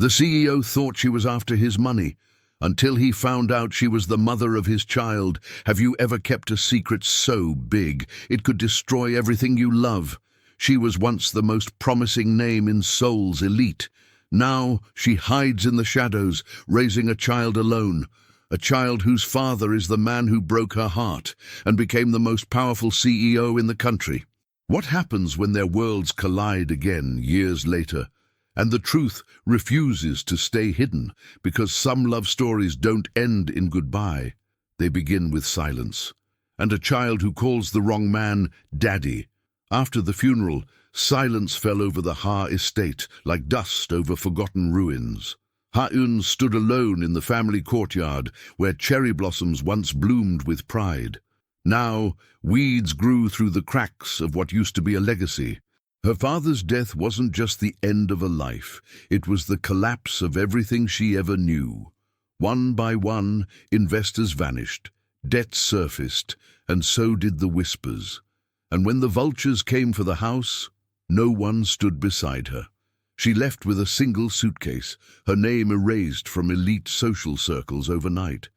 The CEO thought she was after his money, until he found out she was the mother of his child. Have you ever kept a secret so big it could destroy everything you love? She was once the most promising name in Seoul's elite. Now she hides in the shadows, raising a child alone, a child whose father is the man who broke her heart and became the most powerful CEO in the country. What happens when their worlds collide again years later, and the truth refuses to stay hidden? Because some love stories don't end in goodbye. They begin with silence, and a child who calls the wrong man daddy. After the funeral, silence fell over the Ha estate like dust over forgotten ruins. Ha-eun stood alone in the family courtyard where cherry blossoms once bloomed with pride. Now, weeds grew through the cracks of what used to be a legacy. Her father's death wasn't just the end of a life, it was the collapse of everything she ever knew. One by one, investors vanished, debts surfaced, and so did the whispers. And when the vultures came for the house, no one stood beside her. She left with a single suitcase, her name erased from elite social circles overnight.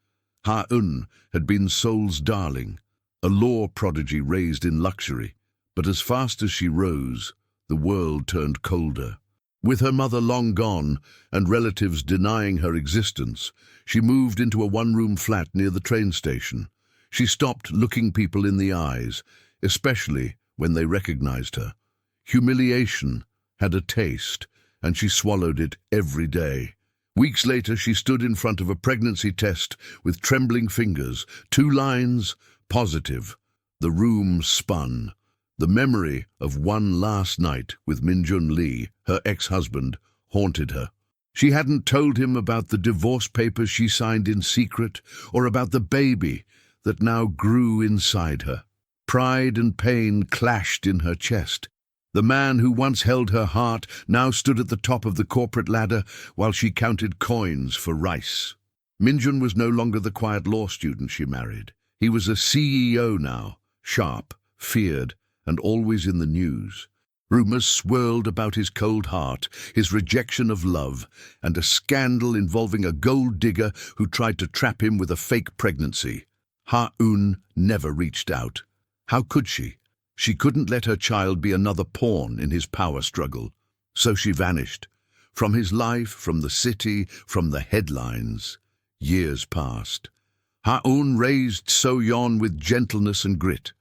Ha-eun had been Seoul's darling, a law prodigy raised in luxury, but as fast as she rose, the world turned colder. With her mother long gone and relatives denying her existence, she moved into a one-room flat near the train station. She stopped looking people in the eyes, especially when they recognized her. Humiliation had a taste, and she swallowed it every day. Weeks later, she stood in front of a pregnancy test with trembling fingers. 2 lines, positive. The room spun. The memory of one last night with Min-jun Lee, her ex-husband, haunted her. She hadn't told him about the divorce papers she signed in secret, or about the baby that now grew inside her. Pride and pain clashed in her chest. The man who once held her heart now stood at the top of the corporate ladder while she counted coins for rice. Min-jun was no longer the quiet law student she married. He was a CEO now, sharp, feared, and always in the news. Rumors swirled about his cold heart, his rejection of love, and a scandal involving a gold digger who tried to trap him with a fake pregnancy. Ha-eun never reached out. How could she? She couldn't let her child be another pawn in his power struggle. So she vanished. From his life, from the city, from the headlines. Years passed. Ha-eun raised So-yeon with gentleness and grit.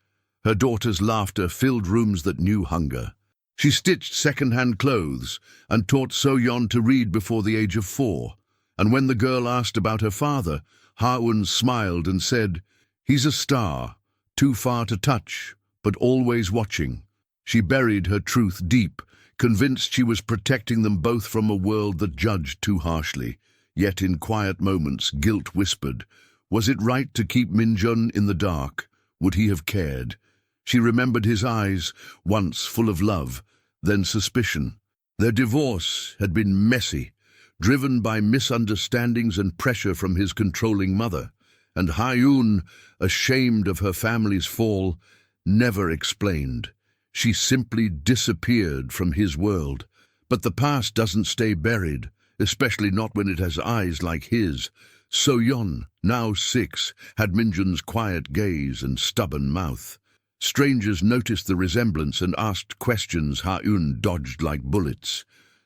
Her daughter's laughter filled rooms that knew hunger. She stitched second-hand clothes and taught So-yeon to read before the age of 4. And when the girl asked about her father, Ha-eun smiled and said, "He's a star, too far to touch, but always watching." She buried her truth deep, convinced she was protecting them both from a world that judged too harshly. Yet in quiet moments, guilt whispered, was it right to keep Min-jun in the dark? Would he have cared? She remembered his eyes, once full of love, then suspicion. Their divorce had been messy, driven by misunderstandings and pressure from his controlling mother. And Ha-eun, ashamed of her family's fall, never explained. She simply disappeared from his world. But the past doesn't stay buried, especially not when it has eyes like his. So-yeon, now 6, had Min-jun's quiet gaze and stubborn mouth. Strangers noticed the resemblance and asked questions Ha-eun dodged like bullets.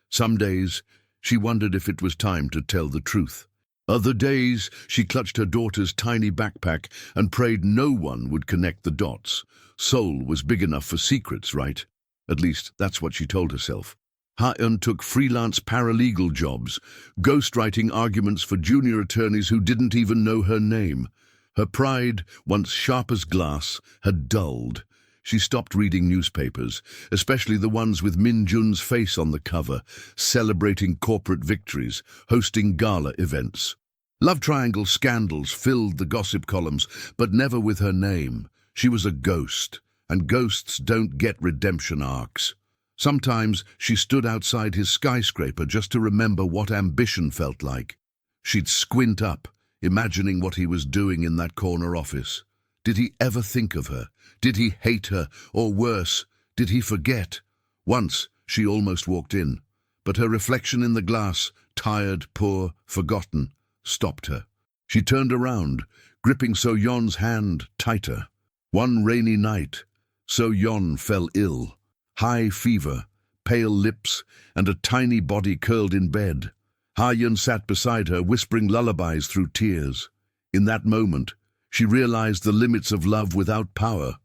Some days, she wondered if it was time to tell the truth. Other days, she clutched her daughter's tiny backpack and prayed no one would connect the dots. Seoul was big enough for secrets, right? At least, that's what she told herself. Ha-eun took freelance paralegal jobs, ghostwriting arguments for junior attorneys who didn't even know her name. Her pride, once sharp as glass, had dulled. She stopped reading newspapers, especially the ones with Min-jun's face on the cover, celebrating corporate victories, hosting gala events. Love triangle scandals filled the gossip columns, but never with her name. She was a ghost, and ghosts don't get redemption arcs. Sometimes she stood outside his skyscraper just to remember what ambition felt like. She'd squint up, imagining what he was doing in that corner office. Did he ever think of her? Did he hate her? Or worse, did he forget? Once, she almost walked in, but her reflection in the glass tired, poor, forgotten, stopped her. She turned around, gripping So-yeon's hand tighter. One rainy night, So-yeon fell ill. High fever, pale lips, and a tiny body curled in bed. Ha-yeon sat beside her, whispering lullabies through tears. In that moment, she realized the limits of love without power.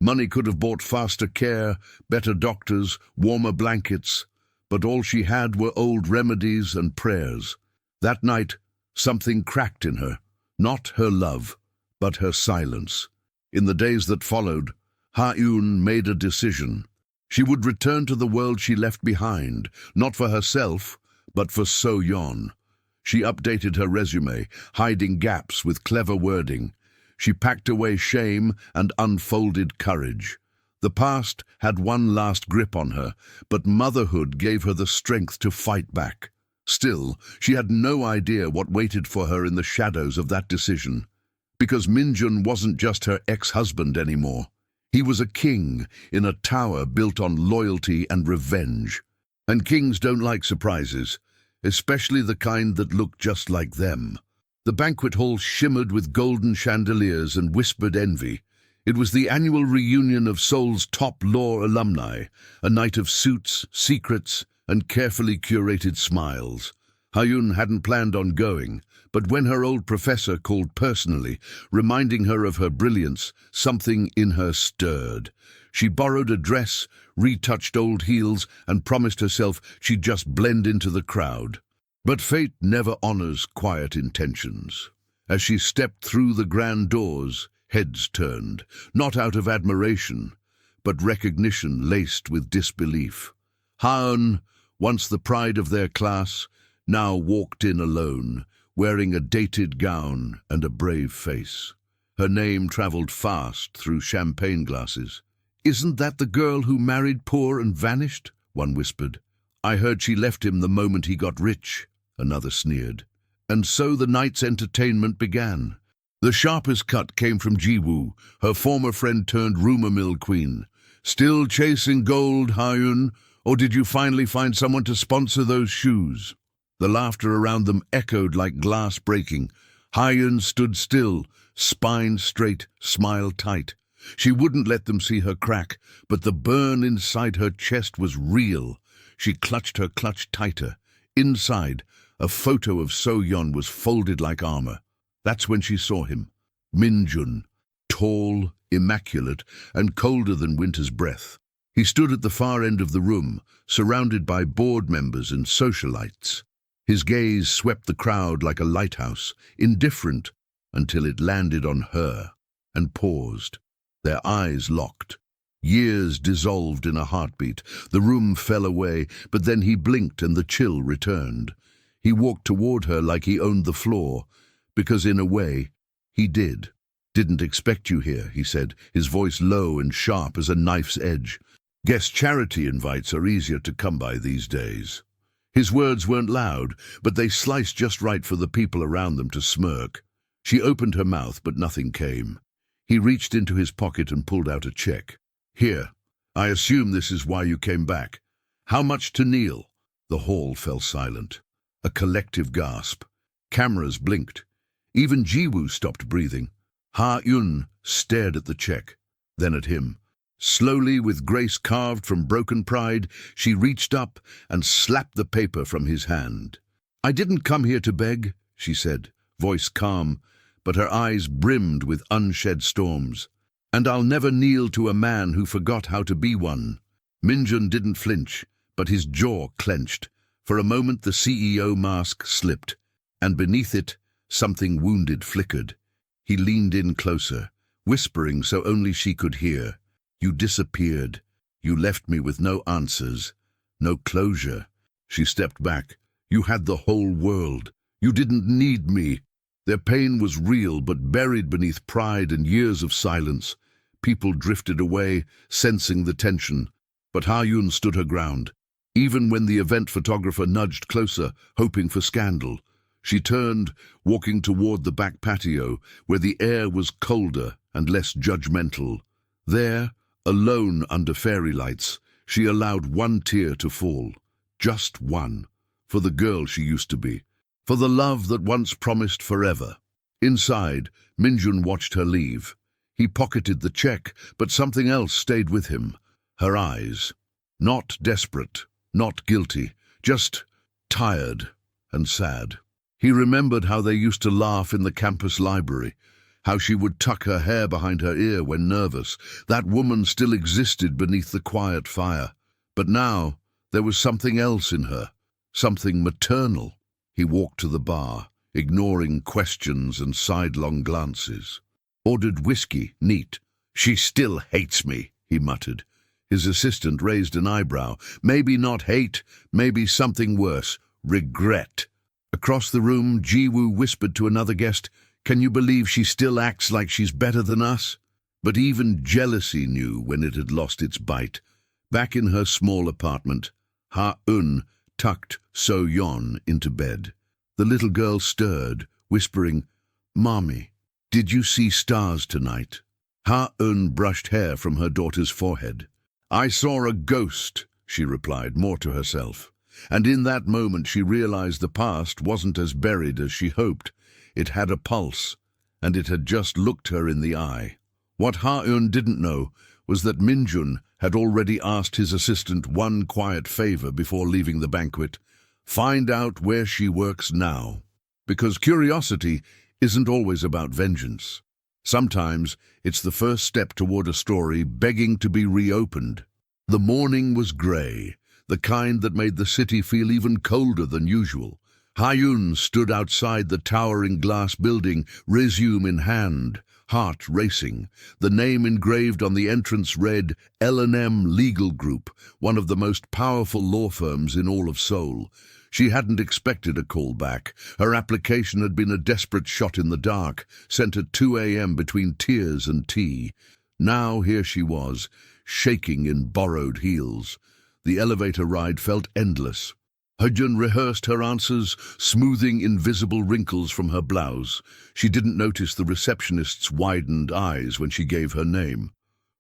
Money could have bought faster care, better doctors, warmer blankets, but all she had were old remedies and prayers. That night, something cracked in her, not her love, but her silence. In the days that followed, Ha-yeon made a decision. She would return to the world she left behind, not for herself, but for So-yeon. She updated her resume, hiding gaps with clever wording. She packed away shame and unfolded courage. The past had one last grip on her, but motherhood gave her the strength to fight back. Still, she had no idea what waited for her in the shadows of that decision. Because Min-jun wasn't just her ex-husband anymore. He was a king in a tower built on loyalty and revenge. And kings don't like surprises, especially the kind that look just like them. The banquet hall shimmered with golden chandeliers and whispered envy. It was the annual reunion of Seoul's top law alumni, a night of suits, secrets, and carefully curated smiles. Ha-yeon hadn't planned on going, but when her old professor called personally, reminding her of her brilliance, something in her stirred. She borrowed a dress, retouched old heels, and promised herself she'd just blend into the crowd. But fate never honors quiet intentions. As she stepped through the grand doors, heads turned, not out of admiration, but recognition laced with disbelief. Ha-yeon, once the pride of their class, now walked in alone, wearing a dated gown and a brave face. Her name traveled fast through champagne glasses. "Isn't that the girl who married poor and vanished?" one whispered. "I heard she left him the moment he got rich," another sneered. And so the night's entertainment began. The sharpest cut came from Ji-woo, her former friend turned rumor mill queen. "Still chasing gold, Ha-yeon, or did you finally find someone to sponsor those shoes?" The laughter around them echoed like glass breaking. Ha-yeon stood still, spine straight, smile tight. She wouldn't let them see her crack, but the burn inside her chest was real. She clutched her clutch tighter. Inside, a photo of So-yeon was folded like armor. That's when she saw him. Min-jun, tall, immaculate, and colder than winter's breath. He stood at the far end of the room, surrounded by board members and socialites. His gaze swept the crowd like a lighthouse, indifferent, until it landed on her, and paused. Their eyes locked. Years dissolved in a heartbeat. The room fell away, but then he blinked and the chill returned. He walked toward her like he owned the floor, because in a way, he did. "Didn't expect you here," he said, his voice low and sharp as a knife's edge. "Guess charity invites are easier to come by these days." His words weren't loud, but they sliced just right for the people around them to smirk. She opened her mouth, but nothing came. He reached into his pocket and pulled out a check. "Here, I assume this is why you came back. How much to Neil?" The hall fell silent. A collective gasp. Cameras blinked. Even Ji-woo stopped breathing. Ha-yeon stared at the check, then at him. Slowly, with grace carved from broken pride, she reached up and slapped the paper from his hand. "I didn't come here to beg," she said, voice calm, but her eyes brimmed with unshed storms. "And I'll never kneel to a man who forgot how to be one." Min-jun didn't flinch, but his jaw clenched. For a moment the CEO mask slipped, and beneath it, something wounded flickered. He leaned in closer, whispering so only she could hear. "You disappeared. You left me with no answers, no closure." She stepped back. "You had the whole world. You didn't need me." Their pain was real, but buried beneath pride and years of silence. People drifted away, sensing the tension. But Ha-yeon stood her ground. Even when the event photographer nudged closer, hoping for scandal. She turned, walking toward the back patio, where the air was colder and less judgmental. There, alone under fairy lights, she allowed one tear to fall. Just one. for the girl she used to be, for the love that once promised forever. Inside, Minjun watched her leave. He pocketed the check, but something else stayed with him. Her eyes. Not desperate, not guilty, just tired and sad. He remembered how they used to laugh in the campus library, how she would tuck her hair behind her ear when nervous. That woman still existed beneath the quiet fire. But now, there was something else in her, something maternal. He walked to the bar, ignoring questions and sidelong glances. Ordered whiskey, neat. "She still hates me," he muttered. His assistant raised an eyebrow. Maybe not hate, maybe something worse, regret. Across the room, Jiwoo whispered to another guest, "Can you believe she still acts like she's better than us?" But even jealousy knew when it had lost its bite. Back in her small apartment, Ha-eun tucked So-yeon into bed. The little girl stirred, whispering, "Mommy, did you see stars tonight?" Ha-eun brushed hair from her daughter's forehead. "I saw a ghost," she replied, more to herself. And in that moment she realized the past wasn't as buried as she hoped. It had a pulse, and it had just looked her in the eye. What Ha-eun didn't know was that Minjun had already asked his assistant one quiet favor before leaving the banquet: find out where she works now. Because curiosity isn't always about vengeance. Sometimes it's the first step toward a story begging to be reopened. The morning was grey, the kind that made the city feel even colder than usual. Ha-eun stood outside the towering glass building, resume in hand, heart racing. The name engraved on the entrance read L&M Legal Group, one of the most powerful law firms in all of Seoul. She hadn't expected a call back. Her application had been a desperate shot in the dark, sent at 2 a.m. between tears and tea. Now here she was, shaking in borrowed heels. The elevator ride felt endless. Hyejun rehearsed her answers, smoothing invisible wrinkles from her blouse. She didn't notice the receptionist's widened eyes when she gave her name.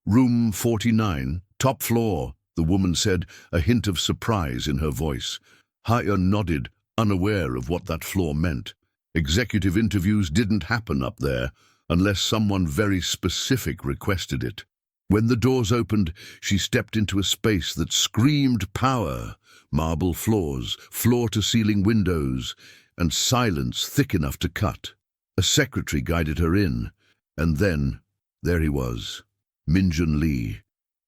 "Room 49, top floor," the woman said, a hint of surprise in her voice. Ha-eun nodded, unaware of what that floor meant. Executive interviews didn't happen up there, unless someone very specific requested it. When the doors opened, she stepped into a space that screamed power. Marble floors, floor-to-ceiling windows, and silence thick enough to cut. A secretary guided her in, and then, there he was, Minjun Lee,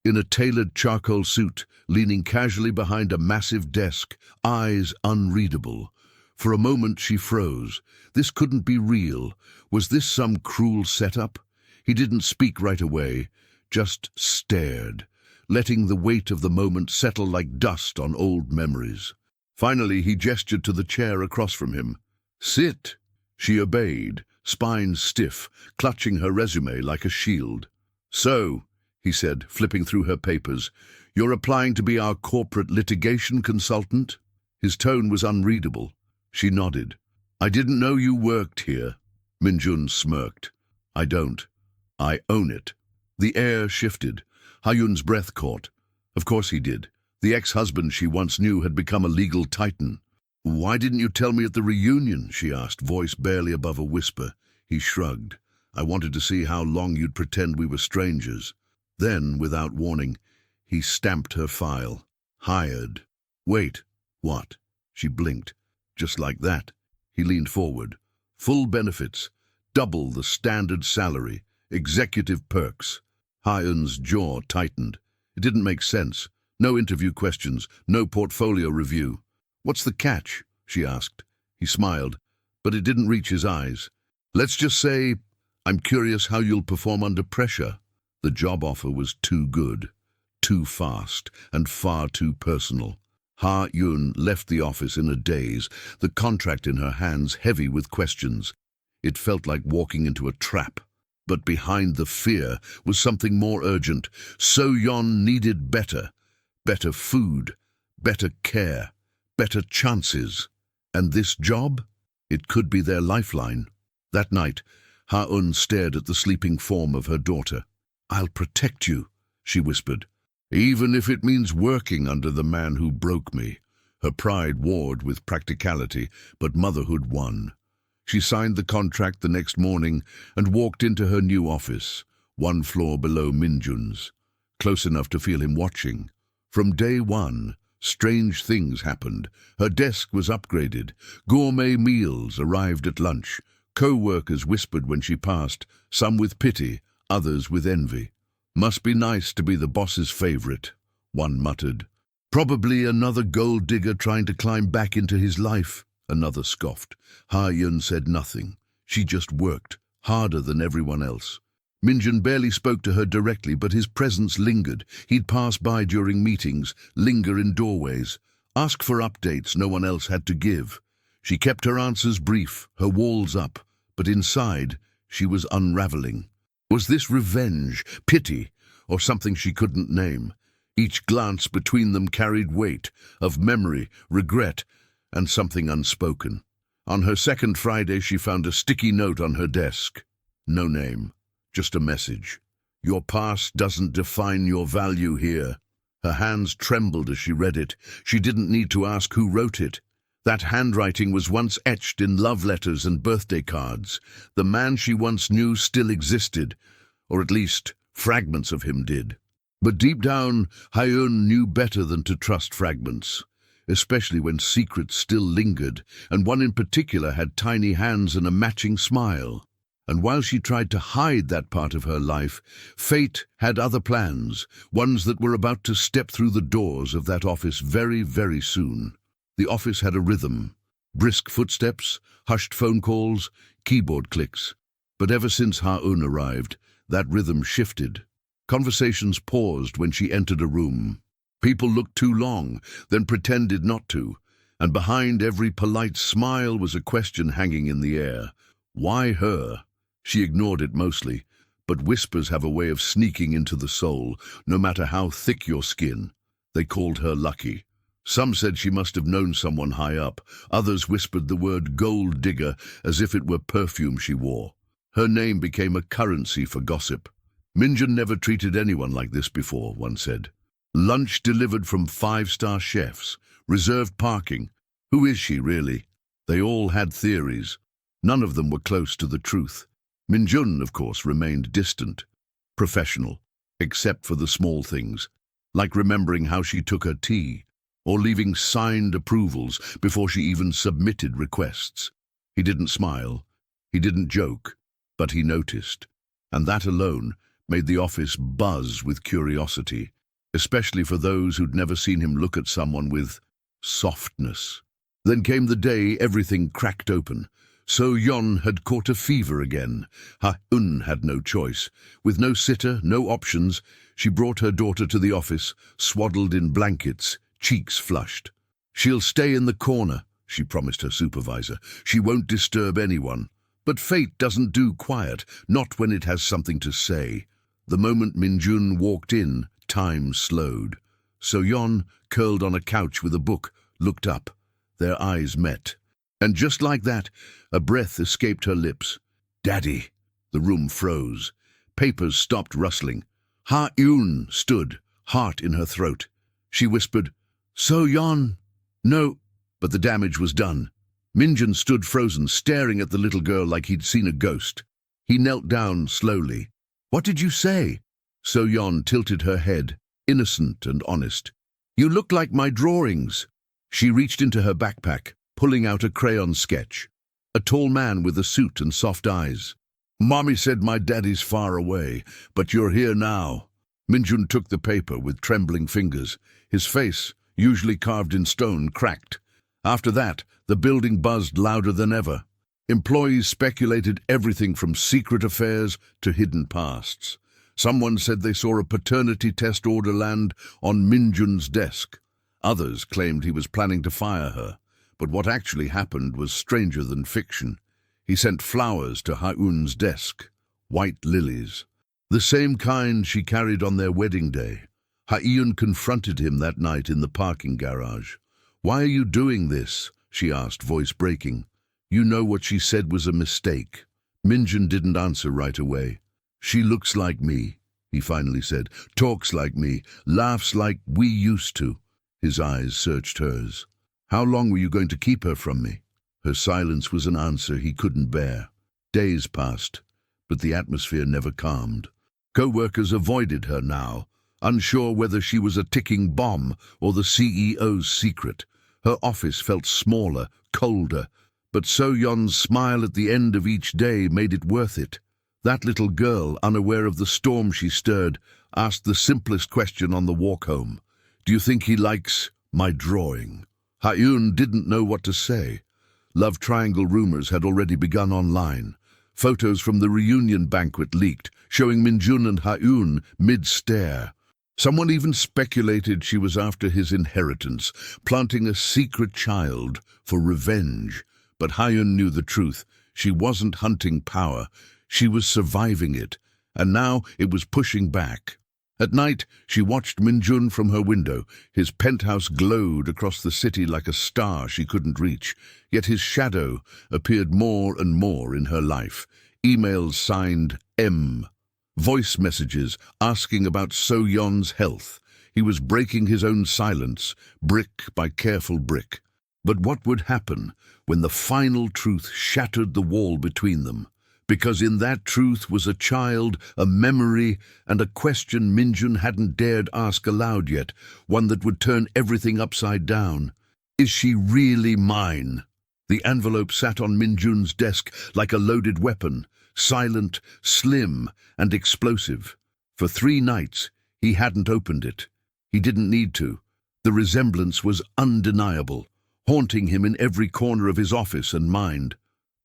in a tailored charcoal suit, leaning casually behind a massive desk, eyes unreadable. For a moment she froze. This couldn't be real. Was this some cruel setup? He didn't speak right away, just stared, letting the weight of the moment settle like dust on old memories. Finally, he gestured to the chair across from him. "Sit." She obeyed, spine stiff, clutching her resume like a shield. "So," he said, flipping through her papers, "you're applying to be our corporate litigation consultant?" His tone was unreadable. She nodded. "I didn't know you worked here." Minjun smirked. "I don't. I own it." The air shifted. Ha-eun's breath caught. Of course he did. The ex-husband she once knew had become a legal titan. "Why didn't you tell me at the reunion?" she asked, voice barely above a whisper. He shrugged. "I wanted to see how long you'd pretend we were strangers." Then, without warning, he stamped her file. "Hired." "Wait, what?" She blinked. "Just like that." He leaned forward. "Full benefits, double the standard salary, executive perks." Ha-eun's jaw tightened. It didn't make sense. No interview questions, no portfolio review. "What's the catch?" she asked. He smiled, but it didn't reach his eyes. "Let's just say, I'm curious how you'll perform under pressure." The job offer was too good, too fast, and far too personal. Ha-eun left the office in a daze, the contract in her hands heavy with questions. It felt like walking into a trap. But behind the fear was something more urgent. So-yeon needed better. Better food, better care, better chances. And this job? It could be their lifeline. That night, Ha-eun stared at the sleeping form of her daughter. "I'll protect you," she whispered, "even if it means working under the man who broke me." Her pride warred with practicality, but motherhood won. She signed the contract the next morning and walked into her new office, one floor below Minjun's, close enough to feel him watching. From day one, strange things happened. Her desk was upgraded. Gourmet meals arrived at lunch. Co-workers whispered when she passed, some with pity, others with envy. "Must be nice to be the boss's favorite," one muttered. "Probably another gold digger trying to climb back into his life," another scoffed. Ha-Yun said nothing. She just worked, harder than everyone else. Minjun barely spoke to her directly, but his presence lingered. He'd pass by during meetings, linger in doorways, ask for updates no one else had to give. She kept her answers brief, her walls up, but inside she was unraveling. Was this revenge, pity, or something she couldn't name? Each glance between them carried weight of memory, regret, and something unspoken. On her second Friday, she found a sticky note on her desk. No name, just a message. "Your past doesn't define your value here." Her hands trembled as she read it. She didn't need to ask who wrote it. That handwriting was once etched in love letters and birthday cards. The man she once knew still existed, or at least fragments of him did. But deep down, Ha-Yun knew better than to trust fragments, especially when secrets still lingered, and one in particular had tiny hands and a matching smile. And while she tried to hide that part of her life, fate had other plans, ones that were about to step through the doors of that office very, very soon. The office had a rhythm, brisk footsteps, hushed phone calls, keyboard clicks. But ever since Ha-Yun arrived, that rhythm shifted. Conversations paused when she entered a room. People looked too long, then pretended not to, and behind every polite smile was a question hanging in the air. Why her? She ignored it mostly, but whispers have a way of sneaking into the soul, no matter how thick your skin. They called her lucky. Some said she must have known someone high up. Others whispered the word gold digger as if it were perfume she wore. Her name became a currency for gossip. "Minjun never treated anyone like this before," one said. "Lunch delivered from 5-star chefs, reserved parking. Who is she, really?" They all had theories. None of them were close to the truth. Minjun, of course, remained distant, professional, except for the small things, like remembering how she took her tea, or leaving signed approvals before she even submitted requests. He didn't smile, he didn't joke, but he noticed. And that alone made the office buzz with curiosity, especially for those who'd never seen him look at someone with softness. Then came the day everything cracked open. So-Yeon had caught a fever again. Ha-Yun had no choice. With no sitter, no options, she brought her daughter to the office, swaddled in blankets, cheeks flushed. "She'll stay in the corner," she promised her supervisor. "She won't disturb anyone." But fate doesn't do quiet, not when it has something to say. The moment Minjun walked in, time slowed. So-Yeon, curled on a couch with a book, looked up. Their eyes met. And just like that, a breath escaped her lips. "Daddy!" The room froze. Papers stopped rustling. Ha-Yun stood, heart in her throat. She whispered, "So-Yeon, no," but the damage was done. Minjun stood frozen, staring at the little girl like he'd seen a ghost. He knelt down slowly. "What did you say?" So-Yeon tilted her head, innocent and honest. "You look like my drawings." She reached into her backpack, pulling out a crayon sketch. A tall man with a suit and soft eyes. "Mommy said my daddy's far away, but you're here now." Minjun took the paper with trembling fingers. His face, usually carved in stone, cracked. After that, the building buzzed louder than ever. Employees speculated everything from secret affairs to hidden pasts. Someone said they saw a paternity test order land on Minjun's desk. Others claimed he was planning to fire her. But what actually happened was stranger than fiction. He sent flowers to Ha-Yun's desk, white lilies, the same kind she carried on their wedding day. Ha-Yun confronted him that night in the parking garage. "Why are you doing this?" she asked, voice breaking. "You know what she said was a mistake." Minjun didn't answer right away. "She looks like me," he finally said, "talks like me, laughs like we used to." His eyes searched hers. How long were you going to keep her from me? Her silence was an answer he couldn't bear. Days passed, but the atmosphere never calmed. Co-workers avoided her now, unsure whether she was a ticking bomb or the CEO's secret. Her office felt smaller, colder, but So-yeon's smile at the end of each day made it worth it. That little girl, unaware of the storm she stirred, asked the simplest question on the walk home. Do you think he likes my drawing? Ha-eun didn't know what to say. Love triangle rumors had already begun online. Photos from the reunion banquet leaked, showing Minjun and Ha-eun mid-stare. Someone even speculated she was after his inheritance, planting a secret child for revenge. But Ha-eun knew the truth. She wasn't hunting power. She was surviving it, and now it was pushing back. At night, she watched Minjun from her window. His penthouse glowed across the city like a star she couldn't reach, yet his shadow appeared more and more in her life. Emails signed M. Voice messages asking about So-yeon's health. He was breaking his own silence, brick by careful brick. But what would happen when the final truth shattered the wall between them? Because in that truth was a child, a memory, and a question Minjun hadn't dared ask aloud yet, one that would turn everything upside down. Is she really mine? The envelope sat on Minjun's desk like a loaded weapon, silent, slim, and explosive. For 3 nights, he hadn't opened it. He didn't need to. The resemblance was undeniable, haunting him in every corner of his office and mind.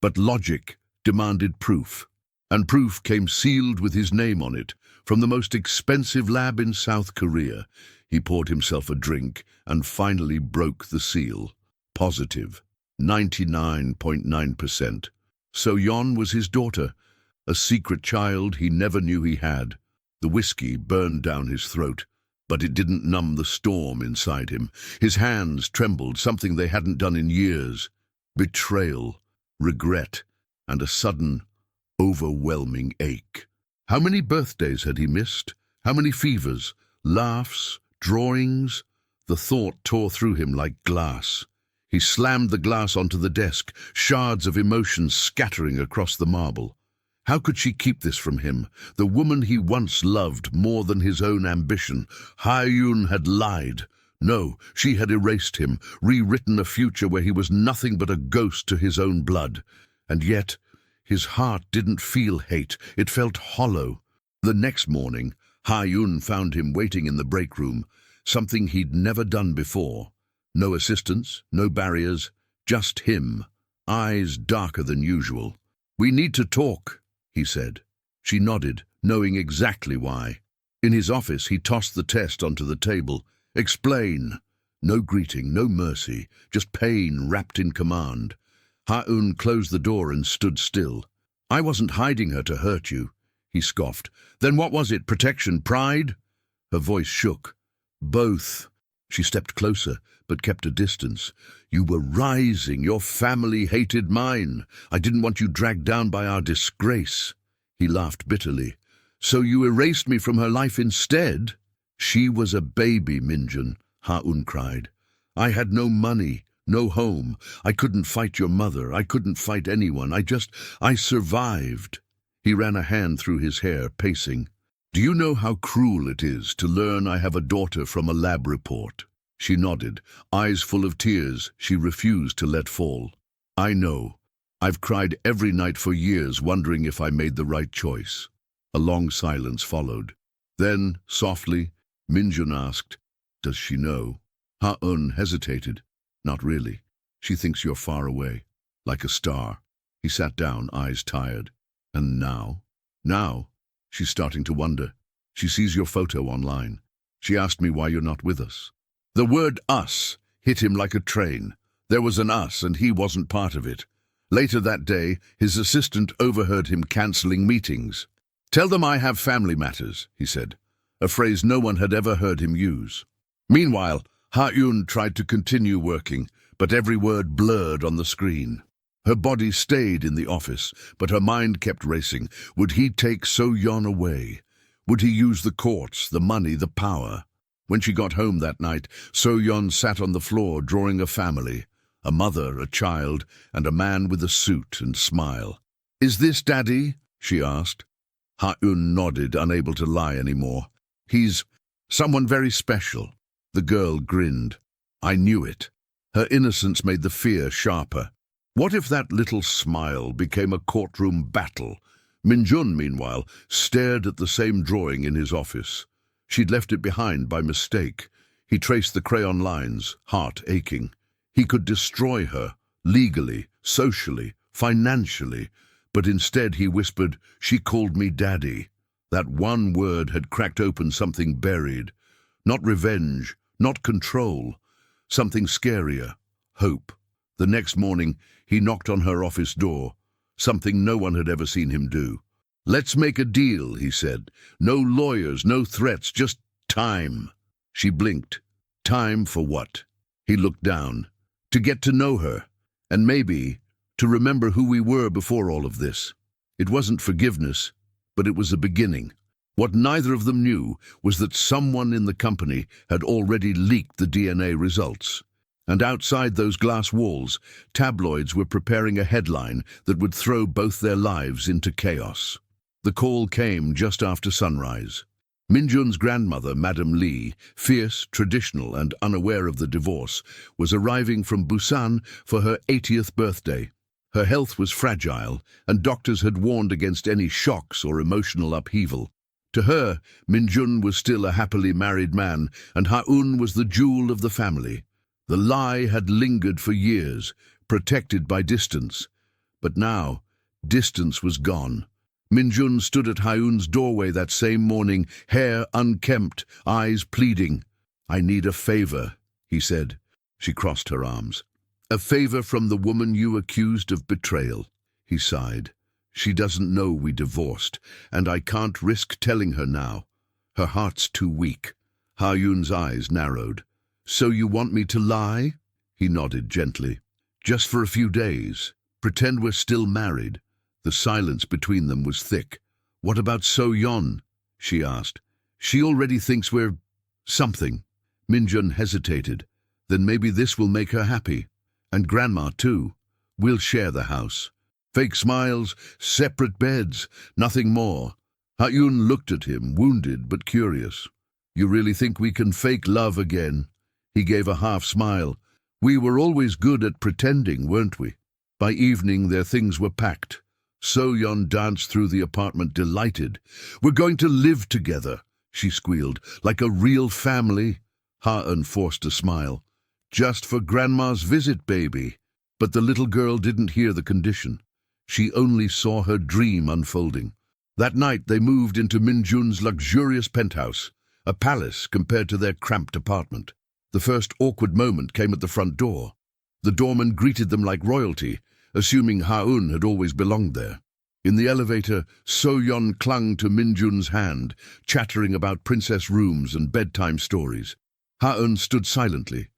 But logic demanded proof, and proof came sealed with his name on it, from the most expensive lab in South Korea. He poured himself a drink and finally broke the seal. Positive. 99.9%. So-yeon was his daughter, a secret child he never knew he had. The whiskey burned down his throat, but it didn't numb the storm inside him. His hands trembled, something they hadn't done in years. Betrayal, regret, and a sudden, overwhelming ache. How many birthdays had he missed? How many fevers, laughs, drawings? The thought tore through him like glass. He slammed the glass onto the desk, shards of emotions scattering across the marble. How could she keep this from him, the woman he once loved more than his own ambition? Ha-eun had lied. No, she had erased him, rewritten a future where he was nothing but a ghost to his own blood. And yet, his heart didn't feel hate, it felt hollow. The next morning, Ha-eun found him waiting in the break room, something he'd never done before. No assistants, no barriers, just him, eyes darker than usual. "We need to talk," he said. She nodded, knowing exactly why. In his office, he tossed the test onto the table. "Explain." No greeting, no mercy, just pain wrapped in command. Ha-eun closed the door and stood still. "I wasn't hiding her to hurt you," he scoffed. "Then what was it, protection, pride?" Her voice shook. "Both." She stepped closer, but kept a distance. "You were rising. Your family hated mine. I didn't want you dragged down by our disgrace." He laughed bitterly. "So you erased me from her life instead?" "She was a baby, Minjun," Ha-eun cried. "I had no money, no home. I couldn't fight your mother. I couldn't fight anyone. I survived." He ran a hand through his hair, pacing. "Do you know how cruel it is to learn I have a daughter from a lab report?" She nodded, eyes full of tears she refused to let fall. "I know. I've cried every night for years, wondering if I made the right choice." A long silence followed. Then, softly, Minjun asked, "Does she know?" Ha-eun hesitated. "Not really. She thinks you're far away, like a star." He sat down, eyes tired. "And now?" "Now, she's starting to wonder. She sees your photo online. She asked me why you're not with us." The word "us" hit him like a train. There was an us, and he wasn't part of it. Later that day, his assistant overheard him cancelling meetings. "Tell them I have family matters," he said, a phrase no one had ever heard him use. Meanwhile, Ha-eun tried to continue working, but every word blurred on the screen. Her body stayed in the office, but her mind kept racing. Would he take So-yeon away? Would he use the courts, the money, the power? When she got home that night, So-yeon sat on the floor drawing a family, a mother, a child, and a man with a suit and smile. "Is this Daddy?" she asked. Ha-eun nodded, unable to lie anymore. "He's someone very special." The girl grinned. "I knew it." Her innocence made the fear sharper. What if that little smile became a courtroom battle? Min-jun, meanwhile, stared at the same drawing in his office. She'd left it behind by mistake. He traced the crayon lines, heart aching. He could destroy her, legally, socially, financially, but instead he whispered, "She called me Daddy." That one word had cracked open something buried. Not revenge, not control, something scarier, hope. The next morning, he knocked on her office door, something no one had ever seen him do. "Let's make a deal," he said. "No lawyers, no threats, just time." She blinked. Time for what? He looked down. To get to know her, and maybe to remember who we were before all of this. It wasn't forgiveness, but it was a beginning. What neither of them knew was that someone in the company had already leaked the DNA results. And outside those glass walls, tabloids were preparing a headline that would throw both their lives into chaos. The call came just after sunrise. Min-jun's grandmother, Madame Lee, fierce, traditional, and unaware of the divorce, was arriving from Busan for her 80th birthday. Her health was fragile, and doctors had warned against any shocks or emotional upheaval. To her, Min-jun was still a happily married man, and Ha-eun was the jewel of the family. The lie had lingered for years, protected by distance. But now, distance was gone. Min-jun stood at Ha-eun's doorway that same morning, hair unkempt, eyes pleading. "I need a favor," he said. She crossed her arms. "A favor from the woman you accused of betrayal." He sighed. "She doesn't know we divorced, and I can't risk telling her now. Her heart's too weak." Ha-eun's eyes narrowed. "So you want me to lie?" He nodded gently. "Just for a few days. Pretend we're still married." The silence between them was thick. "What about So-yeon?" she asked. "She already thinks we're something." Min-jun hesitated. "Then maybe this will make her happy. And Grandma, too. We'll share the house." Fake smiles, separate beds, nothing more. Ha-eun looked at him, wounded but curious. "You really think we can fake love again?" He gave a half smile. "We were always good at pretending, weren't we?" By evening, their things were packed. So-yeon danced through the apartment, delighted. "We're going to live together," she squealed, "like a real family." Ha-eun forced a smile. "Just for Grandma's visit, baby." But the little girl didn't hear the condition. She only saw her dream unfolding. That night they moved into Min-jun's luxurious penthouse, a palace compared to their cramped apartment. The first awkward moment came at the front door. The doorman greeted them like royalty, assuming Ha-eun had always belonged there. In the elevator, So-yeon clung to Min-jun's hand, chattering about princess rooms and bedtime stories. Ha-eun stood silently,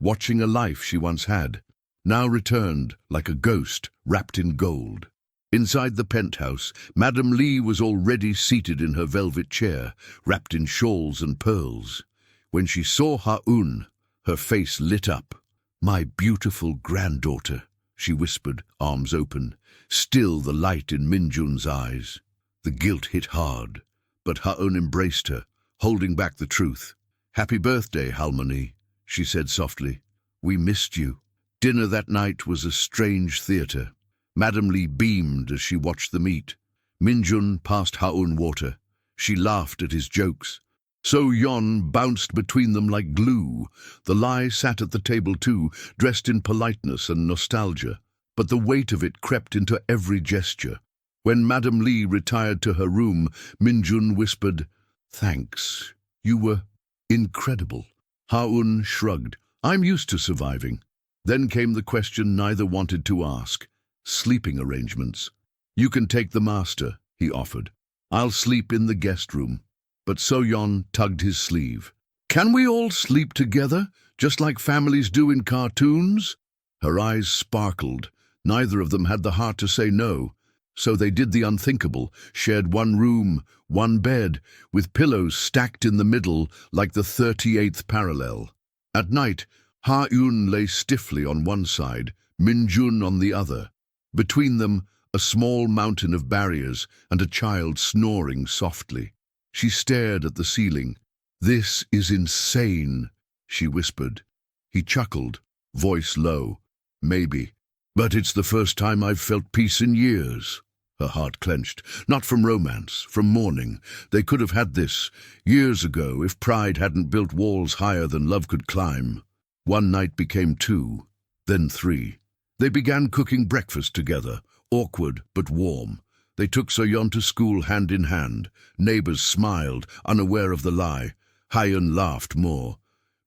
watching a life she once had, now returned like a ghost wrapped in gold. Inside the penthouse, Madame Lee was already seated in her velvet chair, wrapped in shawls and pearls. When she saw Ha-eun, her face lit up. "My beautiful granddaughter," she whispered, arms open, still the light in Min-jun's eyes. The guilt hit hard, but Ha-eun embraced her, holding back the truth. "Happy birthday, Halmoni," she said softly. "We missed you." Dinner that night was a strange theater. Madame Lee beamed as she watched them eat. Min-jun passed Ha-eun water. She laughed at his jokes. So-yeon bounced between them like glue. The lie sat at the table too, dressed in politeness and nostalgia. But the weight of it crept into every gesture. When Madame Lee retired to her room, Min-jun whispered, "Thanks. You were incredible." Ha-eun shrugged. "I'm used to surviving." Then came the question neither wanted to ask. Sleeping arrangements. "You can take the master," he offered. "I'll sleep in the guest room." But So-yeon tugged his sleeve. "Can we all sleep together, just like families do in cartoons?" Her eyes sparkled. Neither of them had the heart to say no. So they did the unthinkable, shared one room, one bed, with pillows stacked in the middle like the 38th parallel. At night, Ha-eun lay stiffly on one side, Min-jun on the other. Between them, a small mountain of barriers and a child snoring softly. She stared at the ceiling. "This is insane," she whispered. He chuckled, voice low. "Maybe. But it's the first time I've felt peace in years." Her heart clenched. Not from romance, from mourning. They could have had this years ago if pride hadn't built walls higher than love could climb. One night became 2, then 3. They began cooking breakfast together, awkward but warm. They took So-yeon to school hand in hand. Neighbors smiled, unaware of the lie. Ha-eun laughed more.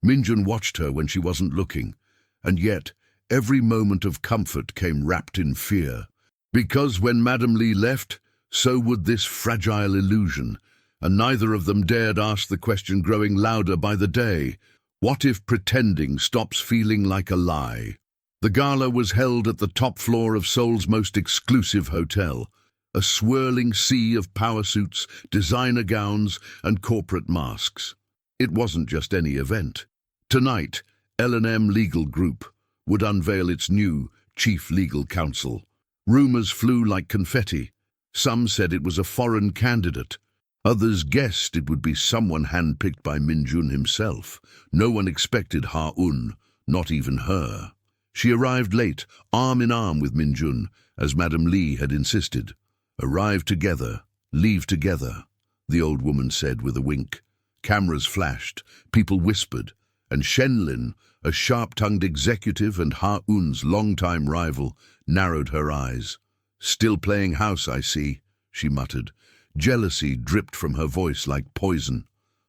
Min-jun watched her when she wasn't looking. And yet, every moment of comfort came wrapped in fear. Because when Madame Lee left, so would this fragile illusion, and neither of them dared ask the question, growing louder by the day. What if pretending stops feeling like a lie? The gala was held at the top floor of Seoul's most exclusive hotel, a swirling sea of power suits, designer gowns, and corporate masks. It wasn't just any event. Tonight, L&M Legal Group would unveil its new chief legal counsel. Rumors flew like confetti. Some said it was a foreign candidate. Others guessed it would be someone handpicked by Min-jun himself. No one expected Ha-eun, not even her. She arrived late, arm in arm with Min-jun, as Madame Lee had insisted. "Arrive together, leave together," the old woman said with a wink. Cameras flashed, people whispered, and Shenlin, a sharp-tongued executive and Ha-eun's longtime rival, narrowed her eyes. "Still playing house, I see," she muttered. Jealousy dripped from her voice like poison.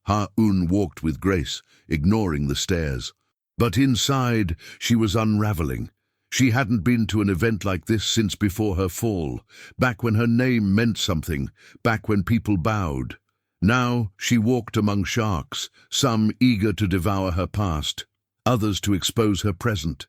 Ha-eun walked with grace, ignoring the stares. But inside, she was unraveling. She hadn't been to an event like this since before her fall, back when her name meant something, back when people bowed. Now she walked among sharks, some eager to devour her past, others to expose her present.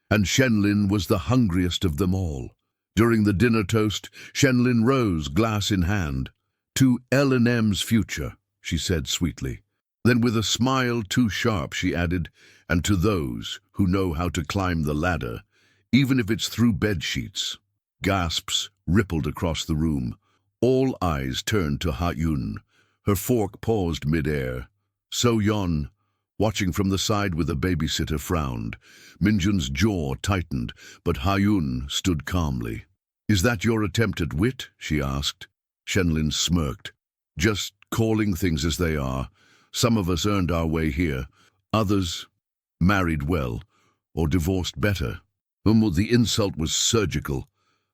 And Shenlin was the hungriest of them all. During the dinner toast, Shenlin rose, glass in hand. "To L&M's future," she said sweetly. Then with a smile too sharp she added, "and to those who know how to climb the ladder, even if it's through bed sheets." Gasps rippled across the room. All eyes turned to Ha-eun. Her fork paused mid-air. So-yeon, watching from the side with a babysitter, frowned. Min-jun's jaw tightened, but Ha-eun stood calmly. "Is that your attempt at wit?" she asked. Shenlin smirked. "Just calling things as they are. Some of us earned our way here. Others married well, or divorced better." The insult was surgical.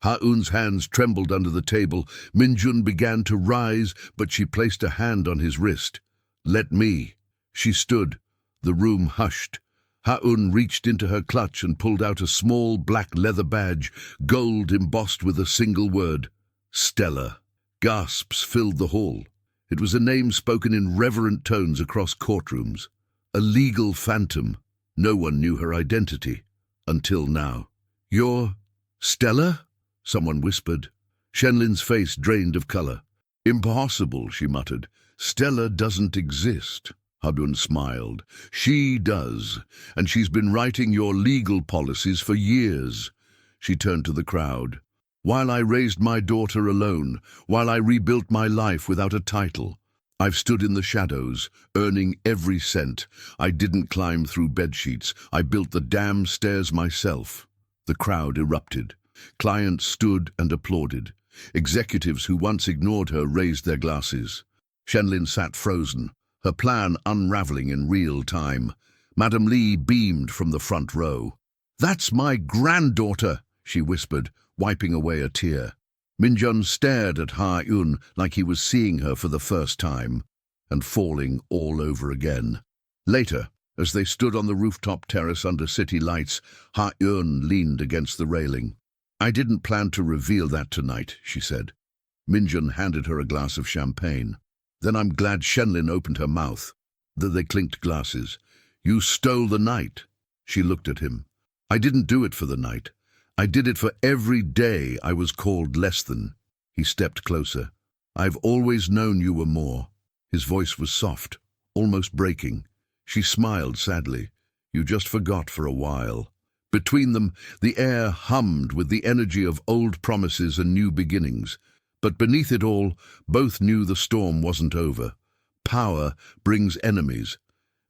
Ha-eun's hands trembled under the table. Min-jun began to rise, but she placed a hand on his wrist. "Let me." She stood. The room hushed. Ha-eun reached into her clutch and pulled out a small black leather badge, gold embossed with a single word: Stella. Gasps filled the hall. It was a name spoken in reverent tones across courtrooms. A legal phantom. No one knew her identity. Until now. "You're Stella?" someone whispered. Shenlin's face drained of color. "Impossible," she muttered. "Stella doesn't exist." Ha-eun smiled. "She does, and she's been writing your legal policies for years." She turned to the crowd. "While I raised my daughter alone, while I rebuilt my life without a title, I've stood in the shadows, earning every cent. I didn't climb through bedsheets. I built the damn stairs myself." The crowd erupted. Clients stood and applauded. Executives who once ignored her raised their glasses. Shenlin sat frozen, her plan unraveling in real time. Madame Lee beamed from the front row. "That's my granddaughter," she whispered, wiping away a tear. Min-jun stared at Ha-eun like he was seeing her for the first time, and falling all over again. Later, as they stood on the rooftop terrace under city lights, Ha-eun leaned against the railing. "I didn't plan to reveal that tonight," she said. Min-jun handed her a glass of champagne. "Then I'm glad Shenlin opened her mouth." They clinked glasses. "You stole the night." She looked at him. "I didn't do it for the night. I did it for every day I was called less than." He stepped closer. "I've always known you were more." His voice was soft, almost breaking. She smiled sadly. "You just forgot for a while." Between them, the air hummed with the energy of old promises and new beginnings. But beneath it all, both knew the storm wasn't over. Power brings enemies,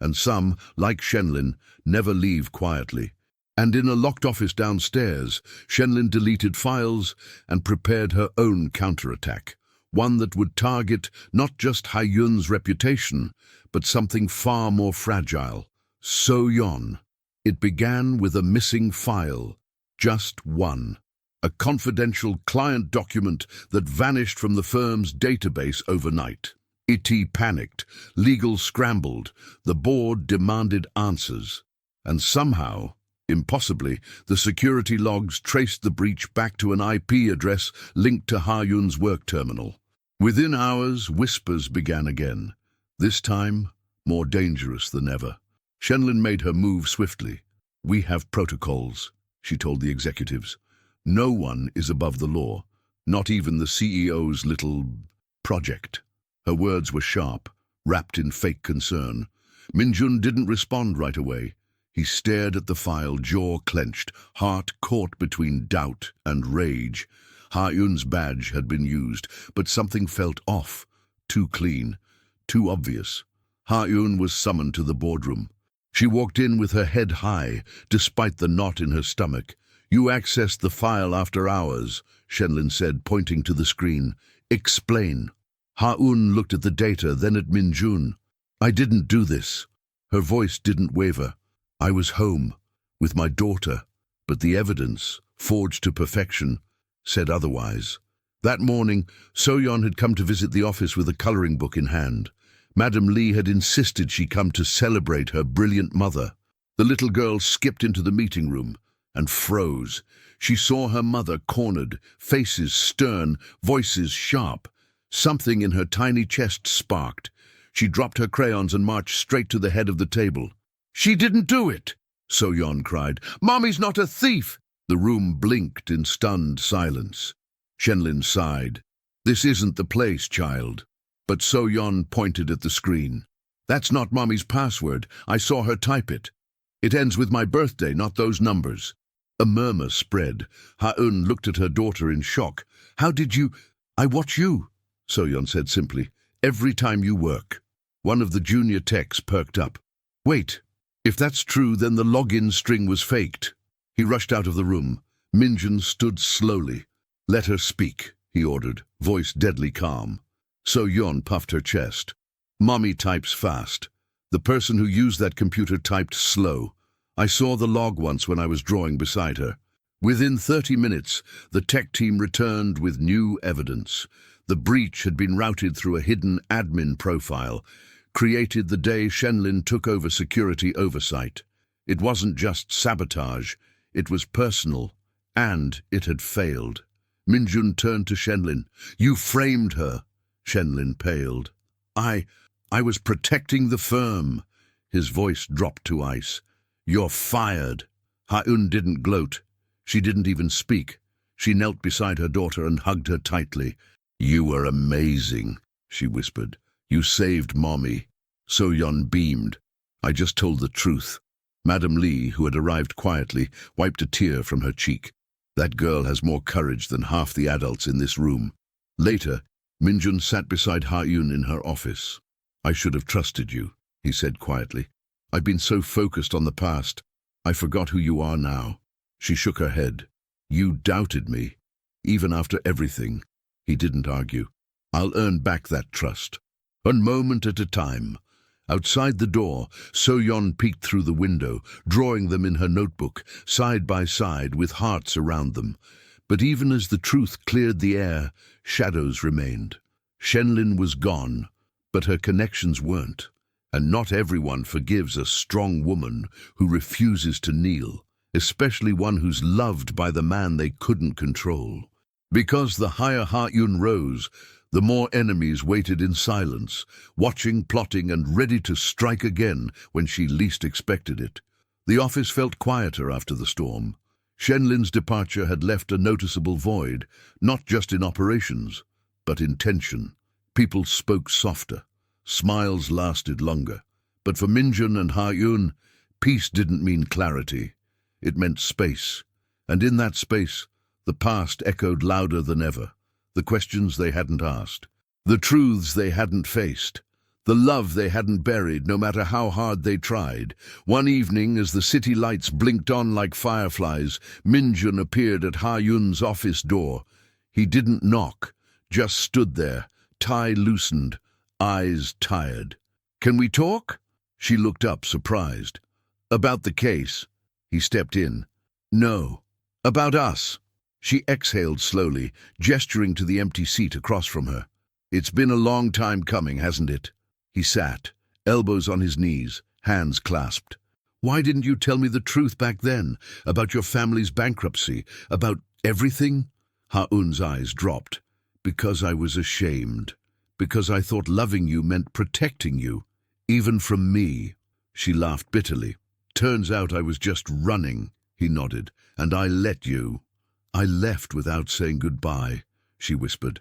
and some, like Shenlin, never leave quietly. And in a locked office downstairs, Shenlin deleted files and prepared her own counterattack, one that would target not just Ha-Yun's reputation, but something far more fragile, So-Yeon. It began with a missing file, just one. A confidential client document that vanished from the firm's database overnight. IT panicked, legal scrambled, the board demanded answers. And somehow, impossibly, the security logs traced the breach back to an IP address linked to Ha-Yun's work terminal. Within hours, whispers began again, this time more dangerous than ever. Shenlin made her move swiftly. "We have protocols," she told the executives. "No one is above the law, not even the CEO's little project." Her words were sharp, wrapped in fake concern. Minjun didn't respond right away. He stared at the file, jaw clenched, heart caught between doubt and rage. Ha-Yun's badge had been used, but something felt off, too clean, too obvious. Ha-Yun was summoned to the boardroom. She walked in with her head high, despite the knot in her stomach. "You accessed the file after hours," Shenlin said, pointing to the screen. "Explain." Ha-Yun looked at the data, then at Minjun. "I didn't do this." Her voice didn't waver. "I was home, with my daughter, but the evidence, forged to perfection, said otherwise." That morning, So-Yeon had come to visit the office with a coloring book in hand. Madam Lee had insisted she come to celebrate her brilliant mother. The little girl skipped into the meeting room and froze. She saw her mother cornered, faces stern, voices sharp. Something in her tiny chest sparked. She dropped her crayons and marched straight to the head of the table. "She didn't do it!" So-Yeon cried. "Mommy's not a thief!" The room blinked in stunned silence. Shenlin sighed. "This isn't the place, child." But So-Yeon pointed at the screen. "That's not Mommy's password. I saw her type it. It ends with my birthday, not those numbers." A murmur spread. Ha-Yun looked at her daughter in shock. "How did you—" "I watch you," So-Yeon said simply. "Every time you work." One of the junior techs perked up. "Wait, if that's true, then the login string was faked." He rushed out of the room. Minjun stood slowly. "Let her speak," he ordered, voice deadly calm. So-Yeon puffed her chest. "Mommy types fast. The person who used that computer typed slow. I saw the log once when I was drawing beside her." Within 30 minutes, the tech team returned with new evidence. The breach had been routed through a hidden admin profile, created the day Shenlin took over security oversight. It wasn't just sabotage, it was personal, and it had failed. Minjun turned to Shenlin. "You framed her." Shenlin paled. I was protecting the firm." His voice dropped to ice. "You're fired." Ha-Yun didn't gloat. She didn't even speak. She knelt beside her daughter and hugged her tightly. "You were amazing," she whispered. "You saved Mommy." So-Yeon beamed. "I just told the truth." Madam Lee, who had arrived quietly, wiped a tear from her cheek. "That girl has more courage than half the adults in this room." Later, Minjun sat beside Ha-Yun in her office. "I should have trusted you," he said quietly. "I've been so focused on the past. I forgot who you are now." She shook her head. "You doubted me, even after everything." He didn't argue. "I'll earn back that trust. A moment at a time." Outside the door, So-Yeon peeked through the window, drawing them in her notebook, side by side with hearts around them. But even as the truth cleared the air, shadows remained. Shenlin was gone, but her connections weren't. And not everyone forgives a strong woman who refuses to kneel, especially one who's loved by the man they couldn't control. Because the higher Ha-Yun rose, the more enemies waited in silence, watching, plotting, and ready to strike again when she least expected it. The office felt quieter after the storm. Shenlin's departure had left a noticeable void, not just in operations, but in tension. People spoke softer. Smiles lasted longer. But for Minjun and Ha-Yun, peace didn't mean clarity. It meant space. And in that space, the past echoed louder than ever. The questions they hadn't asked. The truths they hadn't faced. The love they hadn't buried, no matter how hard they tried. One evening, as the city lights blinked on like fireflies, Minjun appeared at Ha-Yun's office door. He didn't knock, just stood there, tie loosened, eyes tired. "Can we talk?" She looked up, surprised. "About the case." He stepped in. "No. About us." She exhaled slowly, gesturing to the empty seat across from her. "It's been a long time coming, hasn't it?" He sat, elbows on his knees, hands clasped. "Why didn't you tell me the truth back then? About your family's bankruptcy? About everything?" Ha-Un's eyes dropped. "Because I was ashamed. Because I thought loving you meant protecting you. Even from me." She laughed bitterly. "Turns out I was just running," he nodded. "And I let you." "I left without saying goodbye," she whispered.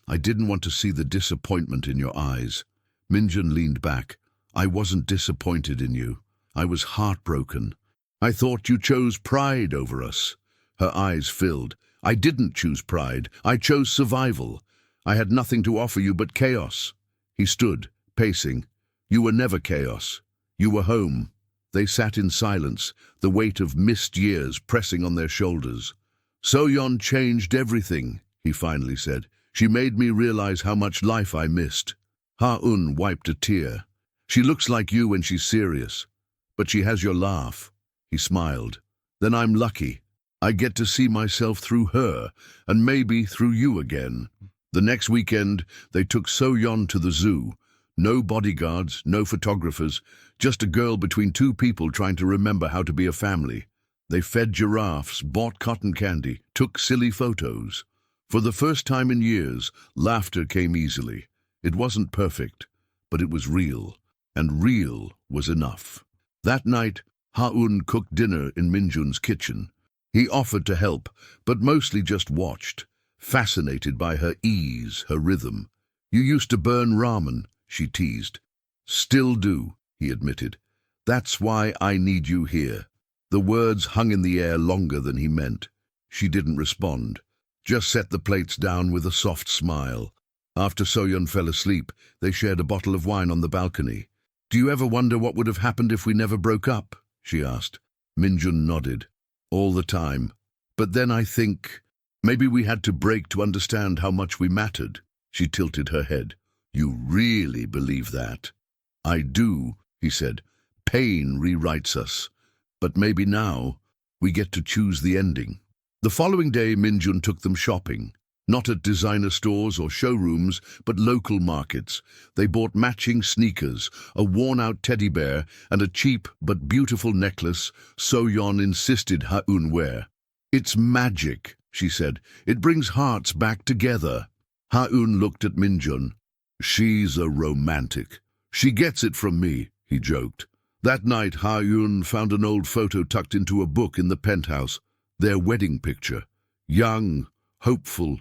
"I didn't want to see the disappointment in your eyes." Minjun leaned back. "I wasn't disappointed in you. I was heartbroken. I thought you chose pride over us." Her eyes filled. "I didn't choose pride. I chose survival. I had nothing to offer you but chaos." He stood, pacing. "You were never chaos. You were home." They sat in silence, the weight of missed years pressing on their shoulders. "So-yeon changed everything," he finally said. "She made me realize how much life I missed." Ha-Un wiped a tear. "She looks like you when she's serious, but she has your laugh." He smiled. "Then I'm lucky. I get to see myself through her, and maybe through you again." The next weekend, they took So-yeon to the zoo. No bodyguards, no photographers, just a girl between two people trying to remember how to be a family. They fed giraffes, bought cotton candy, took silly photos. For the first time in years, laughter came easily. It wasn't perfect, but it was real, and real was enough. That night, Ha-Un cooked dinner in Minjun's kitchen. He offered to help, but mostly just watched, fascinated by her ease, her rhythm. "You used to burn ramen," she teased. "Still do," he admitted. "That's why I need you here." The words hung in the air longer than he meant. She didn't respond, just set the plates down with a soft smile. After So-yeon fell asleep, they shared a bottle of wine on the balcony. "Do you ever wonder what would have happened if we never broke up?" she asked. Minjun nodded. "All the time. But then I think maybe we had to break to understand how much we mattered." She tilted her head. "You really believe that?" "I do," he said. "Pain rewrites us. But maybe now we get to choose the ending." The following day, Minjun took them shopping. Not at designer stores or showrooms, but local markets. They bought matching sneakers, a worn-out teddy bear, and a cheap but beautiful necklace So-yeon insisted Ha-Un wear. "It's magic," she said. "It brings hearts back together." Ha-Un looked at Minjun. "She's a romantic. She gets it from me," he joked. That night, Ha-Un found an old photo tucked into a book in the penthouse. Their wedding picture. Young, hopeful,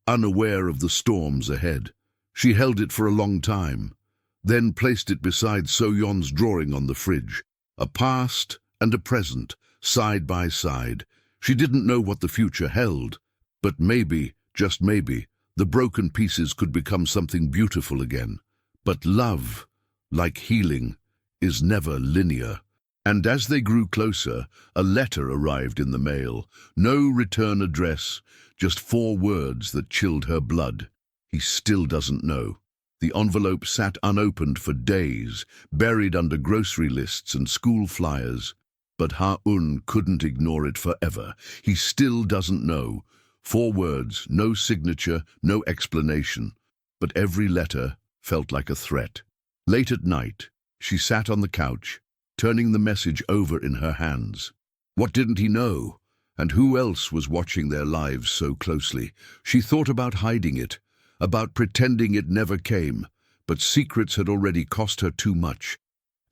unaware of the storms ahead. She held it for a long time, then placed it beside So-yeon's drawing on the fridge. A past and a present, side by side. She didn't know what the future held, but maybe, just maybe, the broken pieces could become something beautiful again. But love, like healing, is never linear. And as they grew closer, a letter arrived in the mail. No return address, just 4 words that chilled her blood. "He still doesn't know." The envelope sat unopened for days, buried under grocery lists and school flyers. But Ha-Un couldn't ignore it forever. "He still doesn't know." 4 words, no signature, no explanation. But every letter felt like a threat. Late at night, she sat on the couch, turning the message over in her hands. What didn't he know? And who else was watching their lives so closely? She thought about hiding it, about pretending it never came, but secrets had already cost her too much.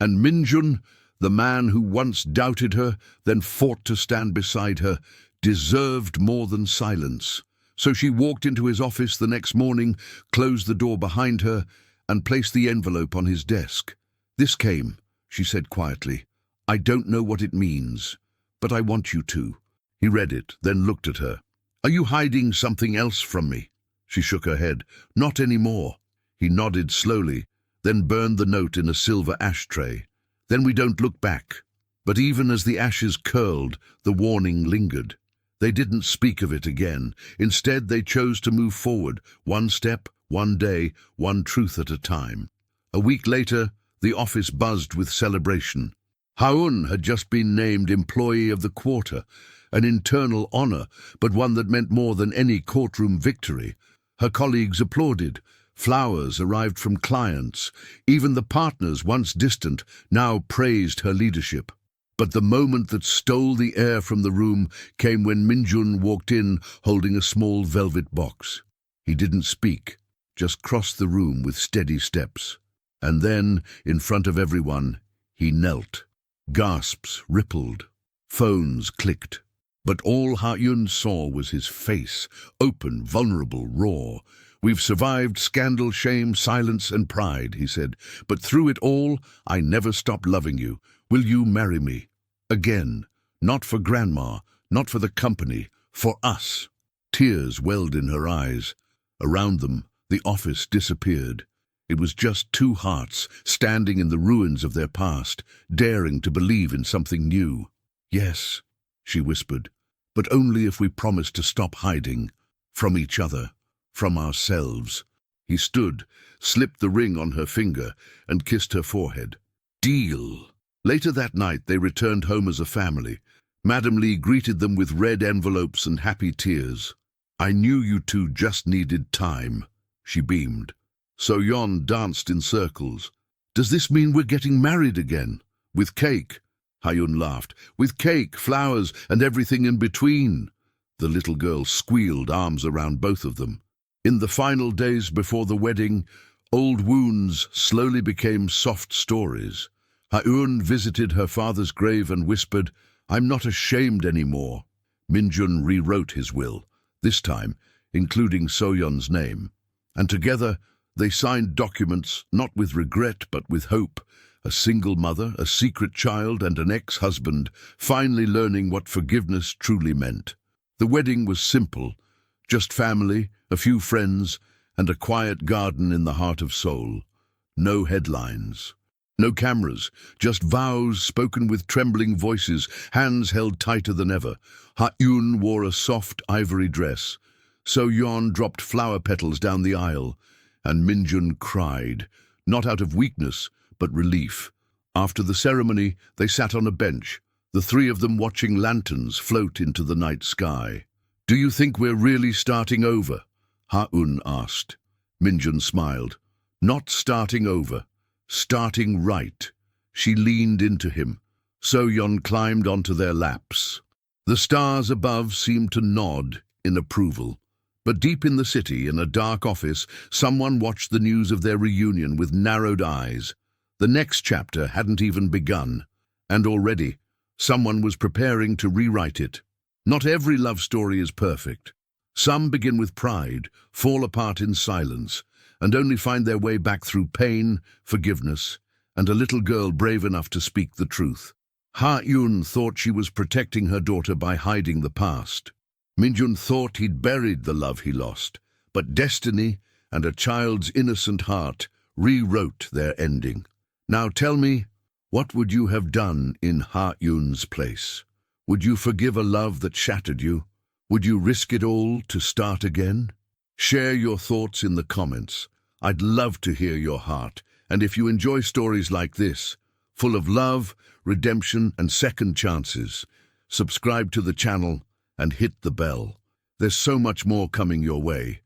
And Minjun, the man who once doubted her, then fought to stand beside her, deserved more than silence. So she walked into his office the next morning, closed the door behind her, and placed the envelope on his desk. "This came," she said quietly. "I don't know what it means, but I want you to." He read it, then looked at her. "Are you hiding something else from me?" She shook her head. "Not anymore." He nodded slowly, then burned the note in a silver ashtray. "Then we don't look back." But even as the ashes curled, the warning lingered. They didn't speak of it again. Instead, they chose to move forward, one step, one day, one truth at a time. A week later, the office buzzed with celebration. Ha-eun had just been named Employee of the Quarter, an internal honor, but one that meant more than any courtroom victory. Her colleagues applauded. Flowers arrived from clients. Even the partners, once distant, now praised her leadership. But the moment that stole the air from the room came when Min-jun walked in holding a small velvet box. He didn't speak, just crossed the room with steady steps. And then, in front of everyone, he knelt. Gasps rippled. Phones clicked. But all Ha-eun saw was his face, open, vulnerable, raw. "We've survived scandal, shame, silence, and pride," he said. "But through it all, I never stopped loving you. Will you marry me?" Again, not for grandma, not for the company, for us. Tears welled in her eyes. Around them, the office disappeared. It was just two hearts standing in the ruins of their past, daring to believe in something new. "Yes," she whispered, "but only if we promise to stop hiding. From each other. From ourselves." He stood, slipped the ring on her finger, and kissed her forehead. "Deal." Later that night, they returned home as a family. Madam Lee greeted them with red envelopes and happy tears. "I knew you two just needed time," she beamed. So-yeon danced in circles. "Does this mean we're getting married again? With cake?" Ha-eun laughed. "With cake, flowers, and everything in between." The little girl squealed, arms around both of them. In the final days before the wedding, old wounds slowly became soft stories. Ha-eun visited her father's grave and whispered, "I'm not ashamed anymore." Min-jun rewrote his will, this time including So-yeon's name. And together they signed documents, not with regret but with hope. A single mother, a secret child, and an ex-husband, finally learning what forgiveness truly meant. The wedding was simple, just family, a few friends, and a quiet garden in the heart of Seoul. No headlines. No cameras, just vows spoken with trembling voices, hands held tighter than ever. Ha-eun wore a soft ivory dress. So-yeon dropped flower petals down the aisle, and Min-jun cried, not out of weakness, but relief. After the ceremony, they sat on a bench, the three of them watching lanterns float into the night sky. "Do you think we're really starting over?" Ha-eun asked. Min-jun smiled. "Not starting over. Starting right." She leaned into him. So-yeon climbed onto their laps. The stars above seemed to nod in approval. But deep in the city, in a dark office, someone watched the news of their reunion with narrowed eyes. The next chapter hadn't even begun, and already someone was preparing to rewrite it. Not every love story is perfect. Some begin with pride, fall apart in silence, and only find their way back through pain, forgiveness, and a little girl brave enough to speak the truth. Ha-eun thought she was protecting her daughter by hiding the past. Min-jun thought he'd buried the love he lost, but destiny and a child's innocent heart rewrote their ending. Now tell me, what would you have done in Ha-eun's place? Would you forgive a love that shattered you? Would you risk it all to start again? Share your thoughts in the comments. I'd love to hear your heart. And if you enjoy stories like this, full of love, redemption, and second chances, subscribe to the channel and hit the bell. There's so much more coming your way.